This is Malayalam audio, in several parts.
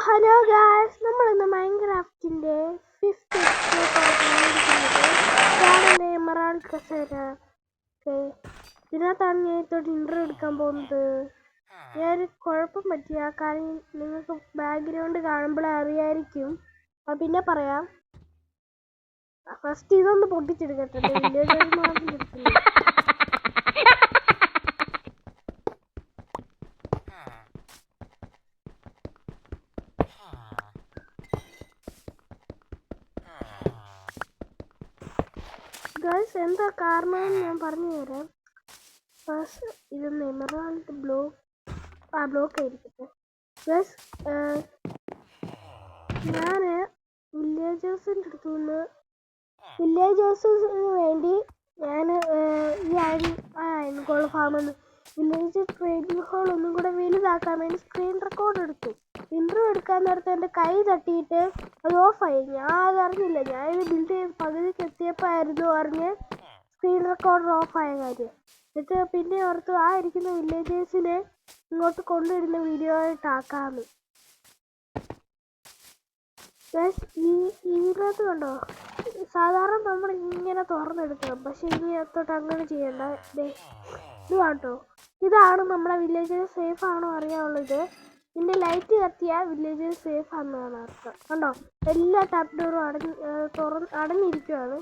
ഹലോ ഗായ്സ്, നമ്മളിന്ന് മൈൻക്രാഫ്റ്റിന്റെ 5th എപ്പിസോഡ് എമറാൾഡ് കസേര. ഇതിനകത്താണ് ഞാൻ ഇത്തോട്ട് ഇൻട്രോ എടുക്കാൻ പോകുന്നത്. ഞാനൊരു കുഴപ്പം പറ്റിയ കാര്യം നിങ്ങൾക്ക് ബാക്ക്ഗ്രൗണ്ട് കാണുമ്പോഴേ അറിയായിരിക്കും. പിന്നെ പറയാം. ഫസ്റ്റ് ഇതൊന്ന് പൊട്ടിച്ചെടുക്കട്ടെ. ഗൈസ്, എന്താ കാരണം ഞാൻ പറഞ്ഞു തരാം. ഫസ്റ്റ് ഇതൊന്ന് എമറാൾഡ് ബ്ലോക്ക് ആയിരിക്കട്ടെ. ഗൈസ്, ഞാൻ വില്ലേജേഴ്സിൻ്റെ അടുത്തുനിന്ന് വില്ലേജേഴ്സിന് വേണ്ടി ഞാൻ ഈ അയൺകോൾ ഫാമെന്ന് വില്ലേജ് ട്രേഡിംഗ് ഹോൾ ഒന്നും കൂടെ വലുതാക്കാൻ വേണ്ടി സ്ക്രീൻ റെക്കോർഡ് എടുത്തു. ഇൻട്രോ എടുക്കാൻ നേരത്തെ എൻ്റെ കൈ തട്ടിയിട്ട് അത് ഓഫായി. ഞാൻ അതറിഞ്ഞില്ല. ഞാനിത് ബിൽഡ് ചെയ്ത് പകുതിക്ക് എത്തിയപ്പോൾ ആയിരുന്നു അറിഞ്ഞ് സ്ക്രീൻ റെക്കോർഡർ ഓഫായ കാര്യം. എന്നിട്ട് പിന്നെ ഓർത്ത് ഇരിക്കുന്ന വില്ലേജേഴ്സിനെ ഇങ്ങോട്ട് കൊണ്ടുവരുന്ന വീഡിയോ ആയിട്ടാക്കാമെന്ന്. ഇതിനകത്ത് കണ്ടോ, സാധാരണ നമ്മൾ ഇങ്ങനെ തുറന്നെടുക്കണം. പക്ഷെ ഇതിനകത്തോട്ട് അങ്ങനെ ചെയ്യണ്ട. ഇത് കേട്ടോ, ഇതാണ് നമ്മുടെ വില്ലേജ് സേഫ് ആണോ അറിയാനുള്ളത്. ഇതിന്റെ ലൈറ്റ് കത്തിയാൽ വില്ലേജ് സേഫ് ആണെന്നാണ് അർത്ഥം. കണ്ടോ, എല്ലാ ടാപ്പ് ഡോറും അടഞ്ഞിരിക്കുവാണ്.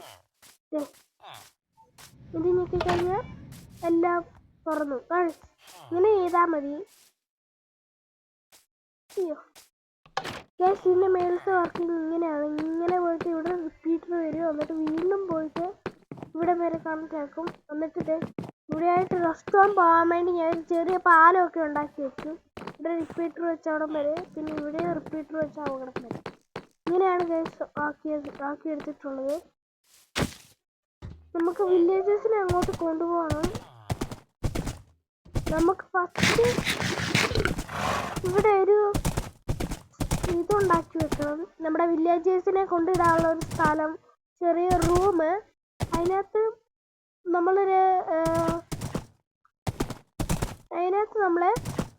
ഇത് ഞെക്കിക്കഴിഞ്ഞാൽ എല്ലാം തുറന്നു. ഇങ്ങനെ ചെയ്താൽ മതി. അയ്യോ ഗൈസ്, ഇതിൻ്റെ മേലത്തെ വർക്കിംഗ് ഇങ്ങനെയാണ്. ഇങ്ങനെ പോയിട്ട് ഇവിടെ റിപ്പീറ്റർ വരും. എന്നിട്ട് വീണ്ടും പോയിട്ട് ഇവിടെ വരെ കണക്ട് ആക്കും. എന്നിട്ട് ഇവിടെയായിട്ട് റെസ്റ്റോറൻറ്റ് പോകാൻ വേണ്ടി ഞാൻ ചെറിയ പാലമൊക്കെ ഉണ്ടാക്കി വെച്ചു. ഇവിടെ റിപ്പീറ്റർ വെച്ച അവിടം വരെ, പിന്നെ ഇവിടെ റിപ്പീറ്റർ വെച്ച അവിടം വരെ. ഇങ്ങനെയാണ് ഗൈസ് ആക്കിയെടുത്തിട്ടുള്ളത്. നമുക്ക് വില്ലേജസിനെ അങ്ങോട്ട് കൊണ്ടുപോകണം. നമുക്ക് ഫസ്റ്റ് ഇവിടെ ഒരു ഇതുണ്ടാക്കി വെക്കണം. നമ്മുടെ വില്ലേജേഴ്സിനെ കൊണ്ടിടാനുള്ള ഒരു സ്ഥലം, ചെറിയ റൂം. അതിനകത്ത് നമ്മൾ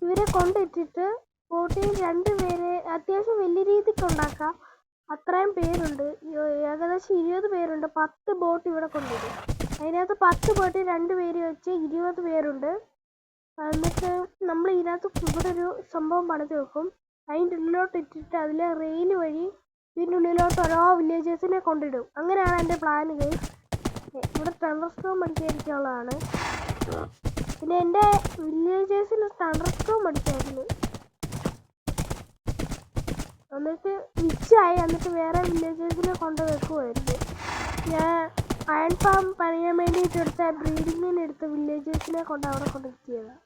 ഇവരെ കൊണ്ടിട്ടിട്ട് ബോട്ടിൽ 2 പേരെ അത്യാവശ്യം വലിയ രീതിക്ക് ഉണ്ടാക്കാം. അത്രയും പേരുണ്ട്, ഏകദേശം 20 പേരുണ്ട്. 10 ബോട്ട് ഇവിടെ കൊണ്ടിടും. അതിനകത്ത് 10 ബോട്ടിൽ 2 പേര് വെച്ച് 20 പേരുണ്ട്. എന്നിട്ട് നമ്മൾ ഇതിനകത്ത് ഇവിടെ ഒരു സംഭവം പണിത് വെക്കും. അതിൻ്റെ ഉള്ളിലോട്ട് ഇട്ടിട്ട് അതിലെ റെയിൽ വഴി ഇതിൻ്റെ ഉള്ളിലോട്ട് ഓരോ വില്ലേജേഴ്സിനെ കൊണ്ടിടും. അങ്ങനെയാണ് എൻ്റെ പ്ലാൻ. ഇവിടെ തണ്ടർസ്റ്റോം അടിക്കാനുള്ളതാണ്. പിന്നെ എൻ്റെ വില്ലേജേഴ്സിന് തണ്ടർസ്റ്റോം അടിച്ചായിരുന്നു. എന്നിട്ട് വിച്ചായി. എന്നിട്ട് വേറെ വില്ലേജേഴ്സിനെ കൊണ്ട് വെക്കുമായിരുന്നു. ഞാൻ അയൺ ഫാം പണിയാൻ വേണ്ടിയിട്ട് എടുത്ത ബ്രീഡിങ്ങിനെടുത്ത വില്ലേജേഴ്സിനെ കൊണ്ട് അവിടെ കൊണ്ടെത്തിയതാണ്.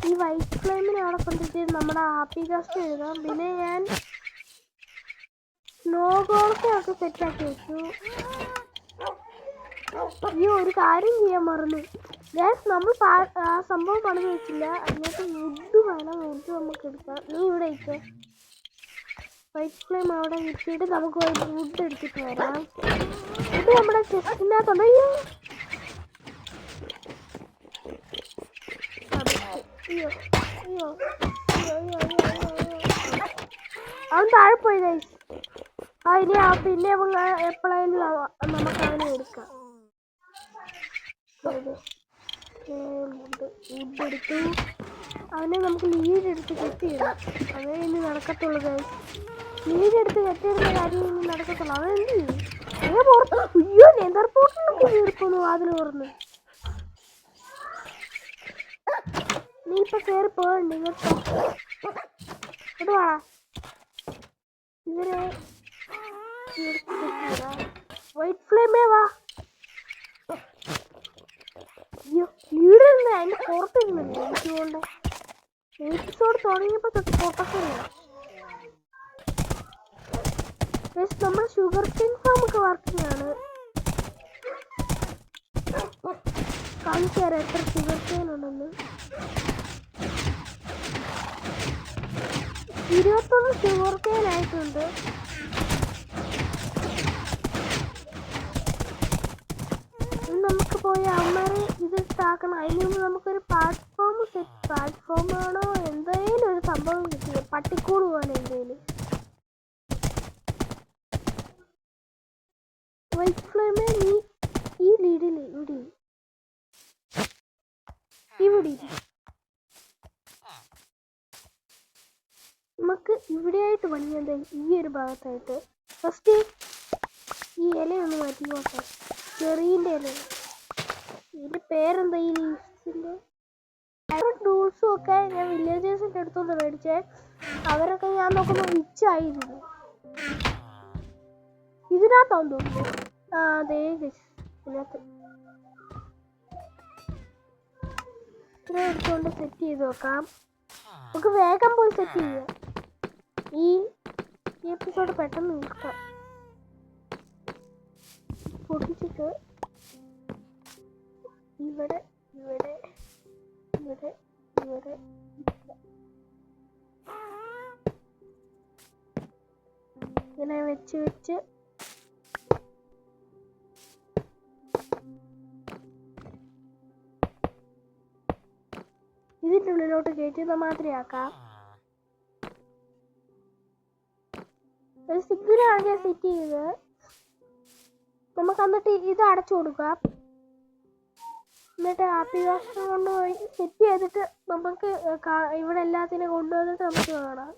ഈ വൈറ്റ് ഫ്ലെയിമിനെ അവിടെ കൊണ്ടിട്ട് നമ്മുടെ ഹാപ്പി കാസ്റ്റ് എഴുതാം. പിന്നെ ഞാൻ സ്നോ ഗോൾസൊക്കെ സെറ്റാക്കി വെച്ചു. ഈ ഒരു കാര്യം ചെയ്യാൻ മറന്നു ഗ്യാസ്, നമ്മൾ ആ സംഭവം പണിത് വെച്ചില്ല. അതിനകത്ത് വുഡ് വേണം. വുഡ് നമുക്ക് എടുക്കാം. നീ ഇവിടെ ഇട്ട് വൈറ്റ് ഫ്ലെയിം അവിടെ ഇട്ടിട്ട് നമുക്ക് വുഡ് എടുത്തിട്ട് വരാം. ഇത് നമ്മുടെ ചെസ്റ്റിനകത്തുണ്ട്. അവൻ താഴെ പോയി ഗൈസ്. ഇനി പിന്നെ എപ്പോഴായാലും നമുക്ക് അവനെ എടുക്കാം. വുഡ് എടുത്തു. അവനെ നമുക്ക് ലീഡ് എടുത്ത് കെട്ടിയിടാം. അതേ ഇനി നടക്കത്തുള്ളൂ ഗൈസ്. ലീഡ് എടുത്ത് കെട്ടിയിടുന്ന കാര്യം ഇനി നടക്കത്തുള്ളൂ. അവൻ എന്ത് ചെയ്യും? അയ്യോ, നെതർപോർട്ടിലൊക്കെ കയറിപ്പോന്നു വാതിൽ തുറന്ന്. നീ ഇപ്പൊ കയറി പോകണ്ട. ഇടുവാ ഇവരെ വൈറ്റ് ഫ്ലെയിമേ വാ. ലീഡറിന് അതിന്റെ പുറത്തിരുന്നുണ്ട്. എനിക്കുകൊണ്ട് എപ്പിസോഡ് തുടങ്ങിയപ്പോ തൊട്ട് പൊട്ടക്കറിയാണ്. നമ്മുടെ ഷുഗർ കെയിൻ ഫാം ഒക്കെ വർക്കിംഗ് ആണ്. കാണിച്ചു തരാം എത്ര ഷുഗർ കെയിൻ ഉണ്ടെന്ന്. 21 ഷുഗർ കെയിൻ ആയിട്ടുണ്ട്. നമുക്ക് പോയി അമ്മമാരെ ഇത് ഇട്ടാക്കണം. അതിന് മുമ്പ് നമുക്കൊരു ട്രാൻസ്ഫോം ആണോ എന്തായാലും ഒരു സംഭവം കിട്ടിയ പട്ടിക്കൂട് പോലെ എന്തേലും. വൈറ്റ് ഫ്ലെയിമേ നീ ഈ ലീഡിൽ ഇവിടെ നമുക്ക് ഇവിടെയായിട്ട് പണിയുന്നത് ഈ ഒരു ഭാഗത്തായിട്ട്. ഫസ്റ്റ് ഈ ഇലയൊന്ന് മാറ്റിക്കോട്ടെ, ചെറിയൻ്റെ ഇല. ഇതിൻ്റെ പേരെന്താ ഈ ലീവ്സിൻ്റെ? ടൂൾസും ഒക്കെ ഞാൻ വില്ലേജേഴ്സിൻ്റെ അടുത്തൊന്ന് മേടിച്ചേ. അവരൊക്കെ ഞാൻ നോക്കുമ്പോൾ റിച്ചായിരുന്നു. ഇതിനകത്താന്ന് തോന്നുന്നു. ആ അതേ ഇതിനകത്ത് എടുത്തുകൊണ്ട് സെറ്റ് ചെയ്ത് നോക്കാം. നമുക്ക് വേഗം പോയി സെറ്റ് ചെയ്യാം. ഈ എപ്പിസോഡ് പെട്ടെന്ന് നിൽക്കാം. പൊട്ടിച്ചിട്ട് ഇവിടെ ഇവിടെ ഇവിടെ ഇവിടെ ഇങ്ങനെ വെച്ച് ഇതിൻ്റെ ഉള്ളിലോട്ട് കയറ്റുന്ന മാതിരി ആക്കാം. ഒരു സിഗ്നലാകെ സെറ്റ് ചെയ്ത് നമുക്ക് എന്നിട്ട് ഇത് അടച്ചു കൊടുക്കാം. എന്നിട്ട് ഹാപ്പി വാഷ് കൊണ്ടുപോയി സെറ്റ് ചെയ്തിട്ട് നമുക്ക് ഇവിടെ എല്ലാത്തിനും കൊണ്ടുവന്നിട്ട് നമുക്ക് കാണാം.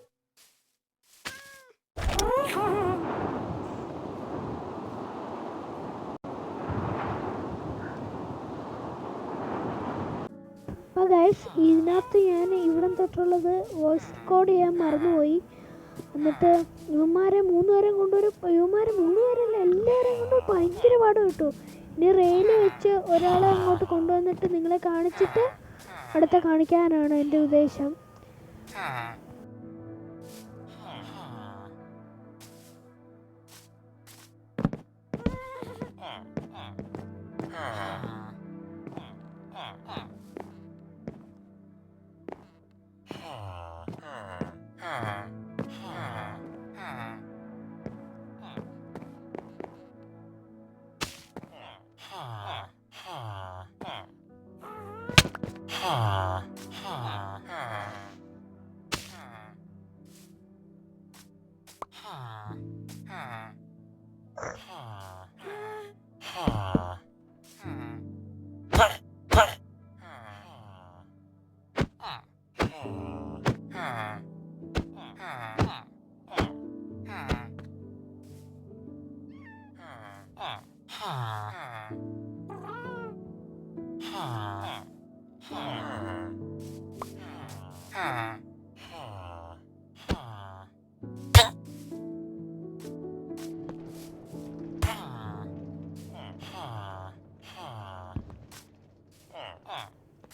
അപ്പോൾ ഗൈസ്, ഇതിനകത്ത് ഞാൻ ഇവിടെ തൊട്ടുള്ളത് വോയിസ് റെക്കോർഡ് ചെയ്യാൻ മറന്നുപോയി. എന്നിട്ട് ഇവന്മാരെ 3 പേരെയും കൊണ്ടുവരും. ഇവന്മാരെ 3 പേരല്ല, എല്ലാവരെയും കൊണ്ട് ഭയങ്കര പാട് കിട്ടും. ഇനി റെയിൽ വെച്ച് ഒരാളെ അങ്ങോട്ട് കൊണ്ടുവന്നിട്ട് നിങ്ങളെ കാണിച്ചിട്ട് അടുത്ത കാണിക്കാനാണ് എൻ്റെ ഉദ്ദേശം.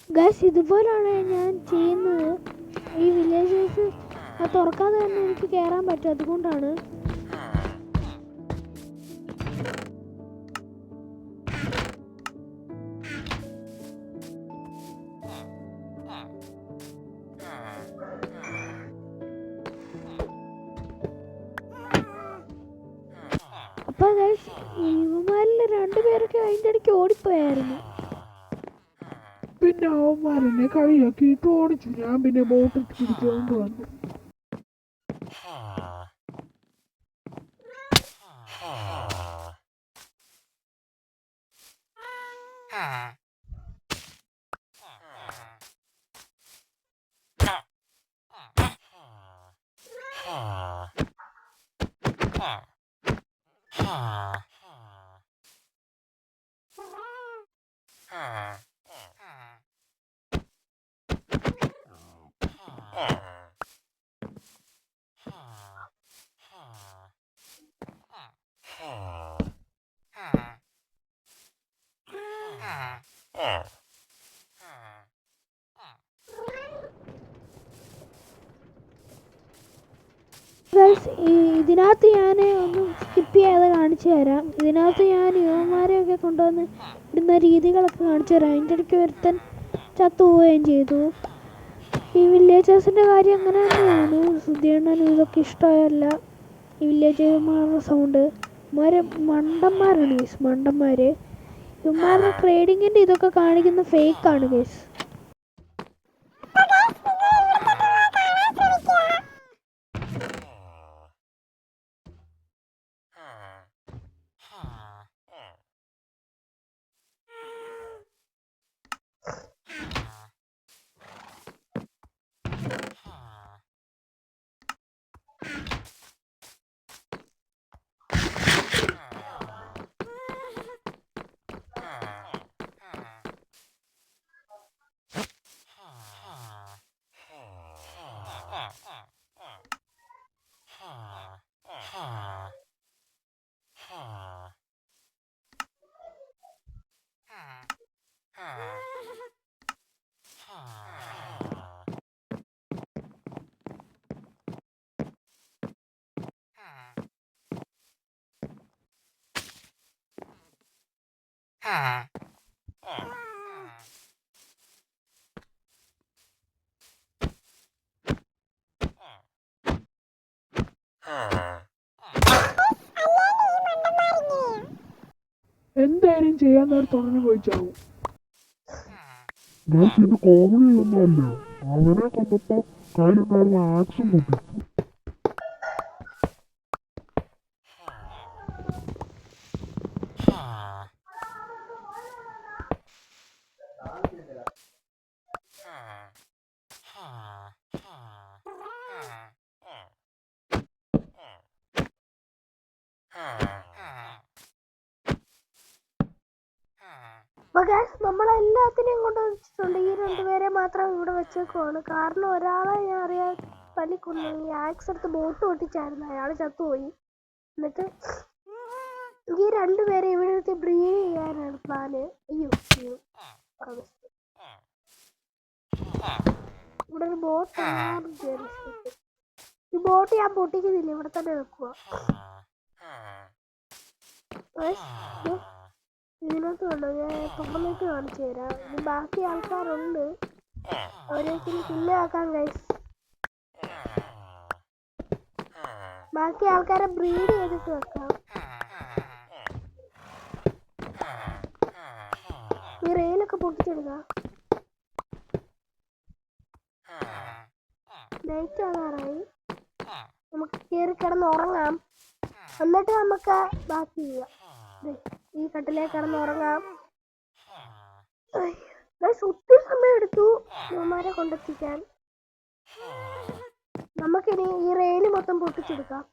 ഗൈസ്, ഇതുപോലാണ് ഞാൻ ചെയ്യുന്നത്. ഈ വില്ലേജസ് തുറക്കാതെ തന്നെ എനിക്ക് കയറാൻ പറ്റും. അതുകൊണ്ടാണ് അപ്പോൾ ഗൈസ്, ഇവന്മാരിൽ 2 പേരൊക്കെ അതിൻ്റെ ഇടയ്ക്ക് ഓടിപ്പോയായിരുന്നു. പിന്നെ അവന്മാരെന്നെ കളിയാക്കിയിട്ട് ഓടിച്ചു. ഞാൻ പിന്നെ ബോട്ട് പിടിച്ചുകൊണ്ട് വന്നു. ഇതിനകത്ത് ഞാൻ ഒന്ന് സ്കിപ്പ് ചെയ്യാതെ കാണിച്ചു തരാം. ഇതിനകത്ത് ഞാൻ യുവമാരെയൊക്കെ കൊണ്ടുവന്ന് ഇടുന്ന രീതികളൊക്കെ കാണിച്ചു തരാം. അതിൻ്റെ ഇടയ്ക്ക് ഒരുത്തൻ ചത്തുപോവുകയും ചെയ്തു. ഈ വില്ലേജേഴ്സിൻ്റെ കാര്യം അങ്ങനെ തന്നെയാണ്. സുധിയണ്ണനും ഇതൊക്കെ ഇഷ്ടമല്ല, ഈ വില്ലേജർമാരുടെ സൗണ്ട്. ഇവന്മാർ മണ്ടന്മാരാണ് ഗേസ്, മണ്ടന്മാർ. ഇവന്മാരുടെ ട്രേഡിങ്ങിൻ്റെ ഇതൊക്കെ കാണിക്കുന്ന ഫേക്കാണ് ഗേസ്. എന്തായാലും ചെയ്യാൻ നേരത്ത് ഉടനെ പോയി ചാവും. ഗൈസ് ഇത് കോമഡി ഒന്നുമല്ല. അവനെ കണ്ടപ്പോ കയ്യിലുണ്ടായിരുന്ന ആക്ഷൻ പൊട്ടി. അപ്പൊ ഗൈസ് നമ്മളെല്ലാത്തിനെയും കൊണ്ട് വെച്ചിട്ടുണ്ട്. ഈ രണ്ടുപേരെ മാത്രം ഇവിടെ വെച്ചേക്കുവാണ്. കാരണം ഒരാളെ ഞാൻ അറിയാൻ തല്ലിക്കൊന്നു. ഈ ആക്സ് എടുത്ത് ബോട്ട് പൊട്ടിച്ചായിരുന്നു, അയാൾ ചത്തുപോയി. എന്നിട്ട് ഈ രണ്ടുപേരെ ഇവിടെ എടുത്ത് ബ്രീഡ് ചെയ്യാനാണ് പ്ലാന്. അയ്യോ ഇവിടെ ഒരു ബോട്ട് ഈ ബോട്ട് ഞാൻ പൊട്ടിക്കുന്നില്ല, ഇവിടെ തന്നെ വെക്കുക. ഇതിനകത്ത് കണ്ടോ, ഞാൻ തുറന്നിട്ട് കാണിച്ചു തരാം. ഇനി ബാക്കി ആൾക്കാരുണ്ട്, അവരൊക്കെ കില്ലാക്കാൻ ഗൈസ്. ബാക്കി ആൾക്കാരെ ബ്രീഡ് ചെയ്തിട്ട് വെക്കാം. ഈ റെയിലൊക്കെ പൊട്ടിച്ചെടുക്കാം. നൈറ്റ് ആകാറായി, നമുക്ക് കയറി കിടന്ന് ഉറങ്ങാം. എന്നിട്ട് നമുക്ക് ബാക്കി ചെയ്യാം. ഈ കട്ടിലേക്ക് കിടന്ന് ഉറങ്ങാം. ഒത്തിരി സമയം എടുത്തു ഇവന്മാരെ കൊണ്ടെത്തിക്കാൻ. നമുക്കിനി ഈ റെയിൽ മൊത്തം പൊട്ടിച്ചെടുക്കാം.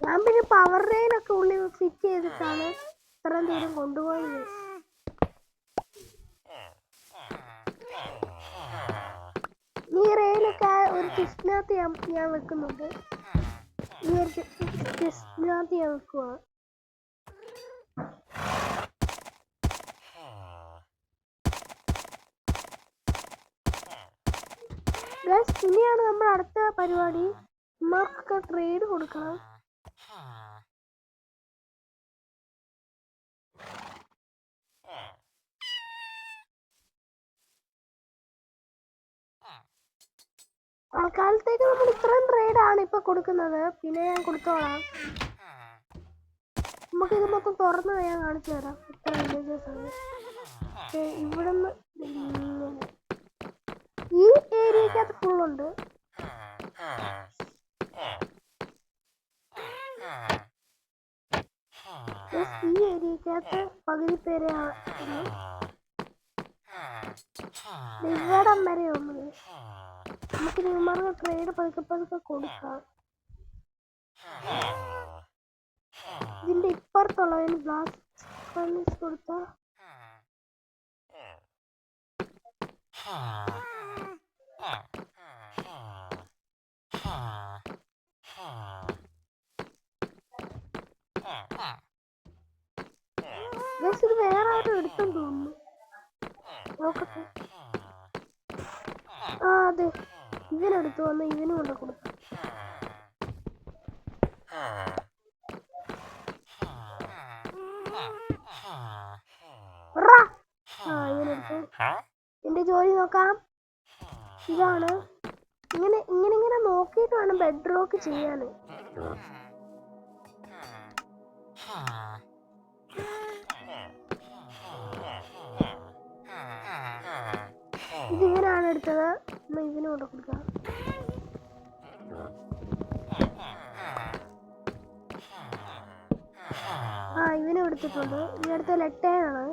ഞാൻ പിന്നെ പവർ റെയിലൊക്കെ ഉള്ളിൽ ഫിറ്റ് ചെയ്തിട്ടാണ് ഇത്രയും ദൂരം കൊണ്ടുപോയത്. ഈ റെയിലൊക്കെ ഒരു ചെസ്റ്റിനകത്ത് ഞാൻ വെക്കുന്നുണ്ട്. ഈ ഒരു ചെസ്റ്റിനകത്ത് ഞാൻ വെക്കുക. ഇനിയാണ് നമ്മുടെ അടുത്ത പരിപാടി. നമ്മൾക്കൊക്കെ ട്രേഡ് കൊടുക്കണം. തൽക്കാലത്തേക്ക് നമ്മൾ ഇത്രയും ട്രേഡാണ് ഇപ്പൊ കൊടുക്കുന്നത്. പിന്നെ ഞാൻ കൊടുത്തോളാം. നമുക്കിത് മൊത്തം തുറന്ന് ഞാൻ കാണിച്ചു തരാം. ഇത്ര വില്ലേജസ് ആണ്. ഇവിടുന്ന് ഈ ഏരിയക്കകത്ത് ഫുള്ളുണ്ട്. ഈ ഏരിയക്കകത്ത് പകുതി പേരെ ഇവിടം വരെ ഉള്ളത്. നമുക്ക് ന്യൂമാർക്ക് ട്രേഡ് പതുക്കെ പതുക്കെ കൊടുക്കാം. ഇതിന്റെ ഇപ്പുറത്തുള്ളതിന് ബ്ലാസ്റ്റ് കൊടുത്ത ഇത് വേറെ ആരും എടുത്തെന്ന് തോന്നുന്നു. നോക്കട്ടെ. ആ അതെ, ഇതിനെടുത്തു വന്ന് ഇതിനും കൊണ്ട് കൊടുക്കാം. ഇതിനെടുത്തു. എന്റെ ജോലി നോക്കാം. ഇതാണ് ഇങ്ങനെ ഇങ്ങനെ ഇങ്ങനെ നോക്കിയിട്ട് വേണം ബെഡ് റോക്ക് ചെയ്യാൻ. ഇതിങ്ങനെയാണ് എടുത്തത്. ഇതിന് കൊണ്ട് കൊടുക്കാം. ഇവനും എടുത്തിട്ടുണ്ട്. ഇവടുത്തെ ലെട്ടേനാണ്.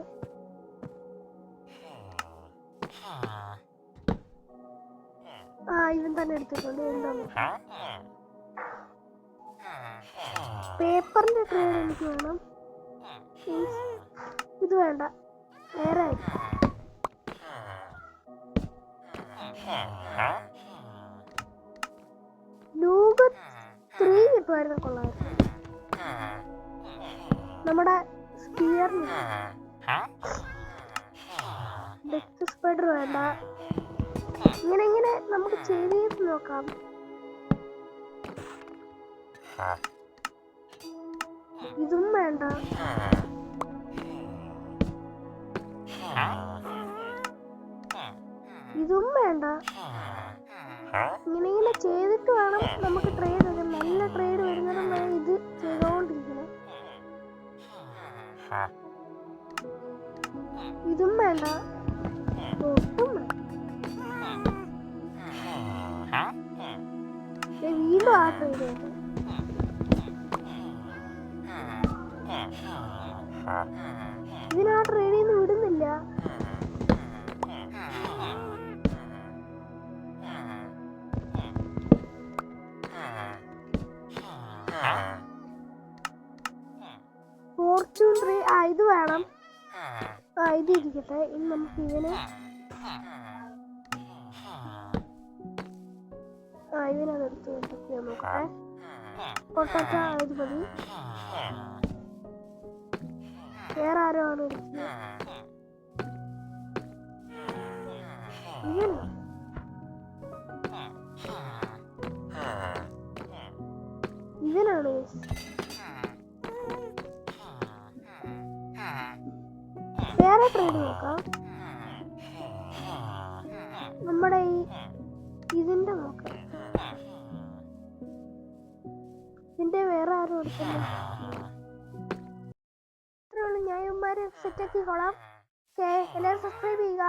ഇവൻ തന്നെ എടുത്തിട്ടുണ്ട്. എന്താണ് പേപ്പറിന്റെ ട്രേഡ് എനിക്ക് വേണം. ഇത് വേണ്ട, വേറെ ലൂഗ് 3 കിട്ടുമായിരുന്നു. കൊള്ളായിരുന്നു. നമ്മുടെ സ്പിയറിന് ഡെത്ത് സ്പൈഡർ വേണ്ട. ഇങ്ങനെ നമുക്ക് ചെയ്ത് നോക്കാം. ഇതും വേണ്ട. ഇതും വേണ്ട. ഇങ്ങനെ ചെയ്തിട്ട് വേണം നമുക്ക് ട്രേഡ് വരാൻ. നല്ല ട്രേഡ് വരുന്നതും വരെ ഇത് ചെയ്തോണ്ടിരിക്കണം. ഇതും വേണ്ട. ഒട്ടും വേണ്ട. വീണ്ടും ആ ട്രേഡ് വേണ്ട. ഇതിനാ ട്രേഡിൽ നിന്ന് വിടുന്നില്ല. Fortune tree. ഇത് വേണം. ഇത് ഇരിക്കട്ടെ. ഇനി നമുക്ക് ഇതിനെ ഇതിനകത്ത് നോക്കട്ടെ. പൊട്ടറ്റ ഇത് മതി. വേറെ ആരോ ആണ് ഇരിക്കുന്നത്. ഇതിനാണ് വേറെ ട്രേഡ് നോക്കാം. നമ്മുടെ ഇതിന്റെ നോക്കാം. ഇതിന്റെ വേറെ ആരും എടുക്കില്ല. ഇത്രയുള്ളൂ. ഞാൻ ഇവന്മാരെ സെറ്റാക്കി കൊള്ളാം. എല്ലാവരും സബ്സ്ക്രൈബ് ചെയ്യുക.